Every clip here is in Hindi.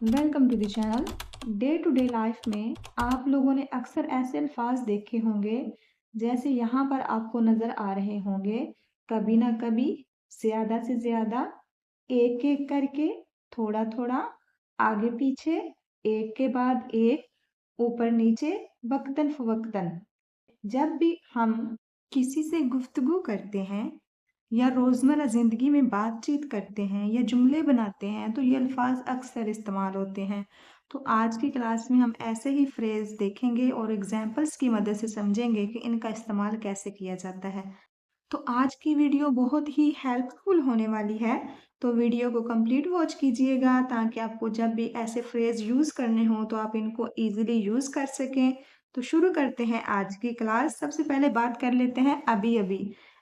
Welcome to the channel. Day to day life में आप लोगों ने अक्सर ऐसे अल्फाज देखे होंगे, जैसे यहाँ पर आपको नज़र आ रहे होंगे। कभी ना कभी, ज़्यादा से ज़्यादा, एक एक करके, थोड़ा थोड़ा, आगे पीछे, एक के बाद एक, ऊपर नीचे, वक्तन फवक्तन। जब भी हम किसी से गुफ्तगू करते हैं या रोज़मर्रा ज़िंदगी में बातचीत करते हैं या जुमले बनाते हैं, तो ये अल्फाज अक्सर इस्तेमाल होते हैं। तो आज की क्लास में हम ऐसे ही फ्रेज़ देखेंगे और एग्जाम्पल्स की मदद से समझेंगे कि इनका इस्तेमाल कैसे किया जाता है। तो आज की वीडियो बहुत ही हेल्पफुल होने वाली है, तो वीडियो को कंप्लीट वॉच कीजिएगा ताकि आपको जब भी ऐसे फ्रेज यूज़ करने हो तो आप इनको इजीली यूज़ कर सकें। तो शुरू करते हैं आज की क्लास। सबसे पहले बात कर लेते हैं अभी अभी।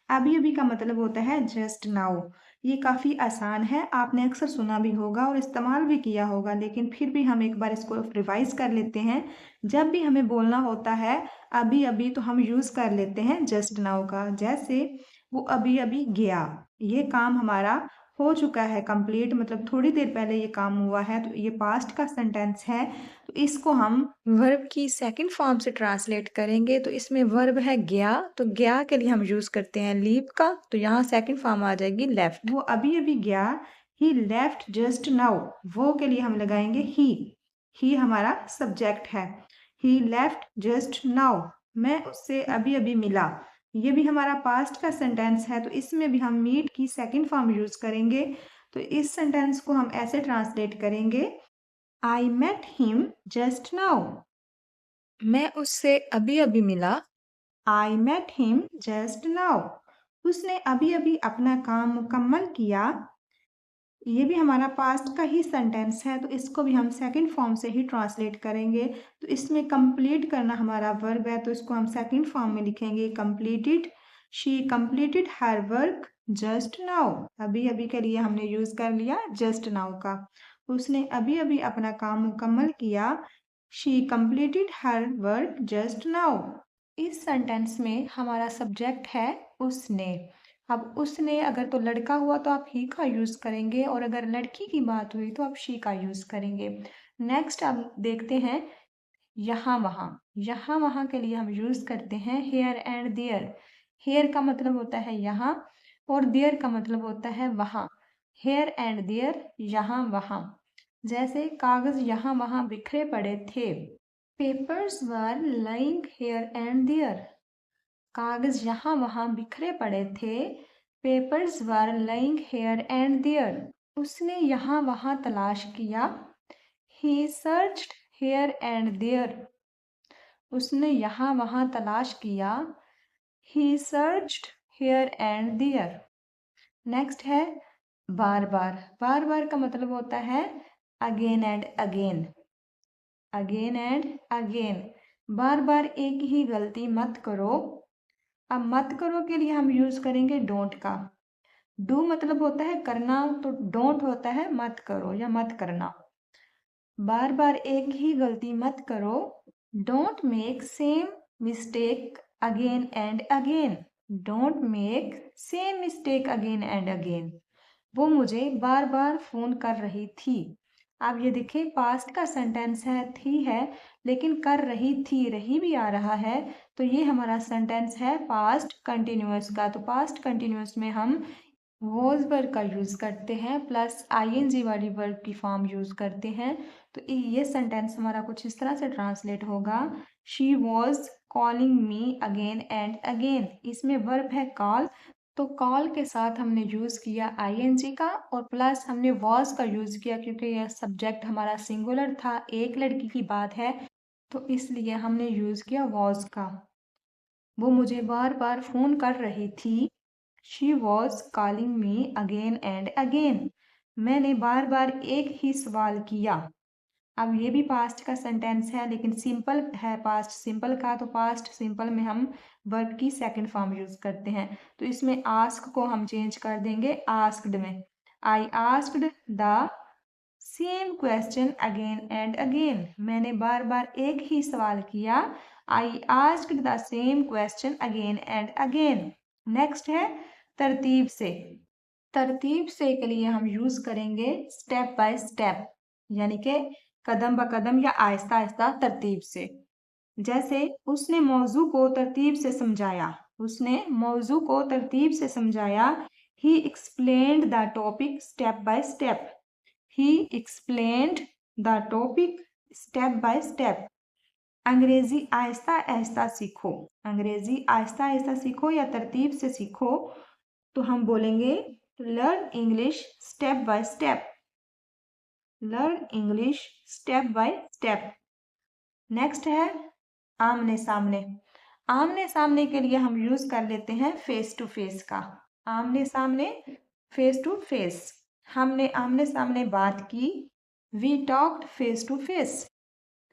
अभी अभी का मतलब होता है जस्ट नाउ। ये काफ़ी आसान है, आपने अक्सर सुना भी होगा और इस्तेमाल भी किया होगा, लेकिन फिर भी हम एक बार इसको रिवाइज कर लेते हैं। जब भी हमें बोलना होता है अभी अभी, तो हम यूज़ कर लेते हैं जस्ट नाउ का। जैसे वो अभी अभी गया, ये काम हमारा हो चुका है कंप्लीट, मतलब थोड़ी देर पहले ये काम हुआ है, तो ये पास्ट का सेंटेंस है। तो इसको हम वर्ब की सेकंड फॉर्म से ट्रांसलेट करेंगे। तो इसमें वर्ब है गया, तो गया के लिए हम यूज करते हैं लीव का, तो यहाँ सेकंड फॉर्म आ जाएगी लेफ्ट। वो अभी अभी गया, ही लेफ्ट जस्ट नाउ, वो के लिए हम लगाएंगे ही हमारा सब्जेक्ट है। ही लेफ्ट जस्ट नाउ, मैं उससे अभी अभी मिला, ये भी हमारा पास्ट का सेंटेंस है, तो इसमें भी हम मीट की सेकंड फॉर्म यूज करेंगे। तो इस सेंटेंस को हम ऐसे ट्रांसलेट करेंगे, I met him just now, मैं उससे अभी अभी मिला। I met him just now, उसने अभी अभी अपना काम मुकम्मल किया। ये भी हमारा पास्ट का ही सेंटेंस है, तो इसको भी हम सेकंड फॉर्म से ही ट्रांसलेट करेंगे। तो इसमें कंप्लीट करना हमारा वर्ब है, तो इसको हम सेकंड फॉर्म में लिखेंगे completed. She completed her work just now, अभी अभी के लिए हमने यूज कर लिया जस्ट नाउ का। उसने अभी अभी अपना काम मुकम्मल किया। She completed her work just now. इस सेंटेंस में हमारा सब्जेक्ट है उसने। अब उसने अगर तो लड़का हुआ तो आप ही का यूज़ करेंगे, और अगर लड़की की बात हुई तो आप शी का यूज़ करेंगे। नेक्स्ट अब देखते हैं यहाँ वहाँ। यहाँ वहाँ के लिए हम यूज़ करते हैं हेयर एंड देयर। हेयर का मतलब होता है यहाँ, और देयर का मतलब होता है वहाँ। हेयर एंड देयर, यहाँ वहाँ। जैसे कागज़ यहाँ वहाँ बिखरे पड़े थे, papers were lying here and there. कागज यहाँ वहाँ बिखरे पड़े थे, papers were lying here and there. उसने यहाँ वहाँ तलाश किया, he searched here and there. उसने यहाँ वहाँ तलाश किया, he searched here and there. Next है बार बार। बार बार का मतलब होता है again and again, again and again. बार बार एक ही गलती मत करो। अब मत करो के लिए हम यूज करेंगे डोंट का। डू मतलब होता है करना, तो डोंट होता है मत करो या मत करना। बार बार एक ही गलती मत करो। Don't make same mistake again and again. Don't make same mistake again and again. वो मुझे बार बार फोन कर रही थी। अब ये देखिए पास्ट का सेंटेंस है, थी है, लेकिन कर रही थी, रही भी आ रहा है, तो ये हमारा सेंटेंस है पास्ट कंटिन्यूअस का। तो पास्ट कंटिन्यूअस में हम वॉज वर्ब का यूज़ करते हैं प्लस आईएनजी वाली वर्ब की फॉर्म यूज़ करते हैं। तो ये सेंटेंस हमारा कुछ इस तरह से ट्रांसलेट होगा, she was calling me again and again. इसमें वर्ब है कॉल, तो कॉल के साथ हमने यूज़ किया आईएनजी का, और प्लस हमने वॉज का यूज़ किया क्योंकि यह सब्जेक्ट हमारा सिंगुलर था, एक लड़की की बात है, तो इसलिए हमने यूज़ किया वॉज का। वो मुझे बार बार फ़ोन कर रही थी, she was calling me again and again. मैंने बार बार एक ही सवाल किया। अब ये भी पास्ट का सेंटेंस है, लेकिन सिंपल है पास्ट सिंपल का, तो पास्ट सिंपल में हम वर्ब की सेकंड फॉर्म यूज करते हैं। तो इसमें आस्क को हम चेंज कर देंगे आस्क्ड में। I asked the same question again and again. मैंने बार बार एक ही सवाल किया। I asked the same question again and again. Next है तरतीब से। तरतीब से के लिए हम यूज करेंगे स्टेप बाय स्टेप। यानी कि कदम ब कदम या आहिस्ता आहिस्ता तरतीब से। जैसे उसने मौजू को तरतीब से समझाया, उसने मौजू को तरतीब से समझाया। ही explained the topic step by step. He explained the topic step by step. अंग्रेजी आहिस्ता आहिस्ता सीखो, अंग्रेजी आहिस्ता आहिस्ता सीखो या तरतीब से सीखो, तो हम बोलेंगे learn English step by step. Learn English step by step. Next है आमने सामने। आमने सामने के लिए हम यूज कर लेते हैं फेस टू फेस का। आमने सामने, फेस टू फेस। हमने आमने सामने बात की, we talked face to face.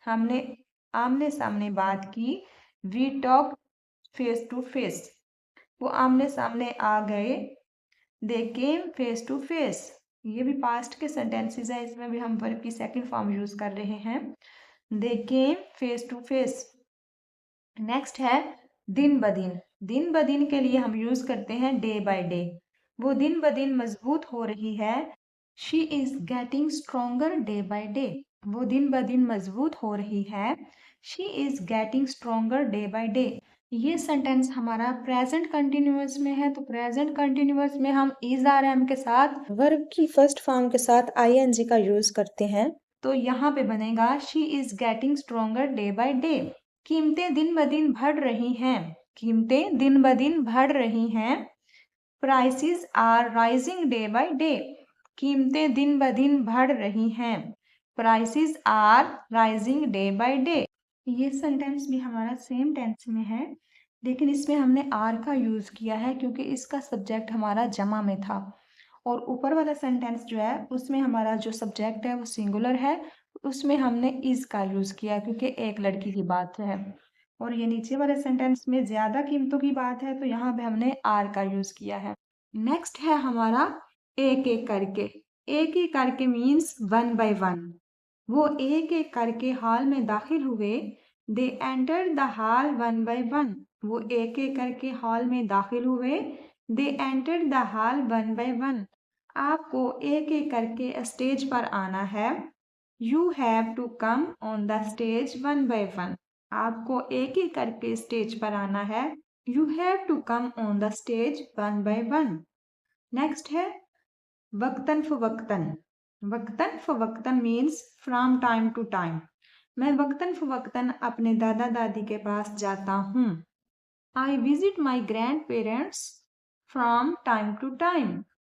हमने आमने सामने बात की, we talked face to face. वो आमने सामने आ गए, they came face to face. ये भी पास्ट के सेंटेंसेस है, इसमें भी हम वर्ब की सेकंड फॉर्म यूज कर रहे हैं, दे came face to face. Next है दिन ब दिन। दिन ब दिन के लिए हम यूज करते हैं डे बाय डे। वो दिन ब दिन मजबूत हो रही है, she is getting stronger day by day. वो दिन ब दिन मजबूत हो रही है, she is getting stronger day by day. ये सेंटेंस हमारा प्रेजेंट कंटिन्यूअस में है, तो प्रेजेंट कंटिन्यूअस में हम इज आर एम के साथ वर्ब की फर्स्ट फॉर्म के साथ आईएनजी का यूज करते हैं। तो यहाँ पे बनेगा she is getting stronger day by day. कीमतें दिन ब दिन बढ़ रही हैं, कीमतें दिन ब दिन बढ़ रही हैं। Prices are rising day by day. कीमतें दिन ब दिन बढ़ रही हैं, prices are rising day by day. ये सेंटेंस भी हमारा सेम टेंस में है, लेकिन इसमें हमने आर का यूज किया है क्योंकि इसका सब्जेक्ट हमारा जमा में था। और ऊपर वाला सेंटेंस जो है उसमें हमारा जो सब्जेक्ट है वो सिंगुलर है, उसमें हमने इज का यूज किया क्योंकि एक लड़की की बात है। और ये नीचे वाले सेंटेंस में ज्यादा कीमतों की बात है, तो यहाँ पे हमने आर का यूज किया है। नेक्स्ट है हमारा एक एक करके। एक एक करके मीन्स वन बाय वन। वो एक एक करके हॉल में दाखिल हुए, they enter the hall one by one. वो एक एक करके हॉल में दाखिल हुए, they enter the hall one by one. आपको एक एक करके स्टेज पर आना है, you have to come on the stage one by one. आपको एक एक करके स्टेज पर आना है, you have to come on the stage one by one. Next है वक्तन फवक्तन। वक्तन फवक्तन means from time to time. मैं वक्तन फवक्तन अपने दादा दादी के पास जाता हूँ। I visit my grandparents from time to time.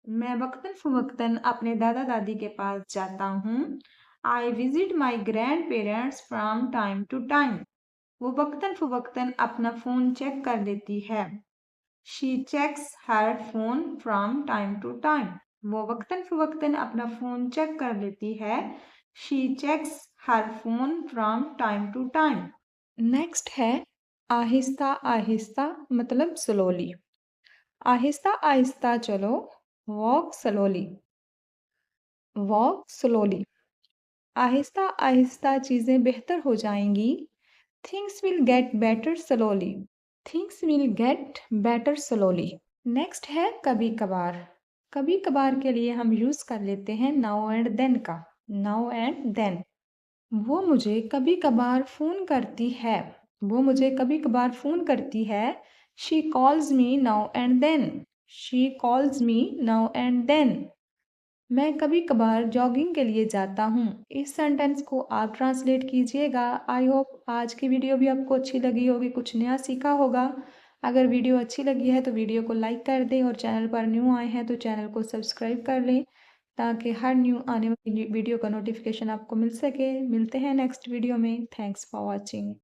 मैं वक्तन फवक्तन अपने दादा दादी के पास जाता हूँ। I visit my grandparents from time to time. वो वक्तन फवक्तन अपना फोन चेक कर लेती है, she checks her phone from time to time. वो वक्तन फवक्तन अपना फोन चेक कर लेती है, she checks her phone from time to time. Next है आहिस्ता आहिस्ता, मतलब स्लोली। आहिस्ता आहिस्ता चलो, walk slowly. Walk slowly. Aahista Aahista चीजें बेहतर हो जाएंगी, things will get better slowly. Things will get better slowly. Next है कभी कभार। कभी कभार के लिए हम यूज कर लेते हैं नाउ एंड देन का। Now and then. वो मुझे कभी कभार फोन करती है, वो मुझे कभी कभार फोन करती है, she calls me now and then. She calls me now and then. मैं कभी कभार जॉगिंग के लिए जाता हूँ। इस सेंटेंस को आप ट्रांसलेट कीजिएगा। आई होप आज की वीडियो भी आपको अच्छी लगी होगी, कुछ नया सीखा होगा। अगर वीडियो अच्छी लगी है तो वीडियो को लाइक कर दें, और चैनल पर न्यू आए हैं तो चैनल को सब्सक्राइब कर लें, ताकि हर न्यू आने वाली वीडियो का नोटिफिकेशन आपको मिल सके। मिलते हैं नेक्स्ट वीडियो में। Thanks for watching.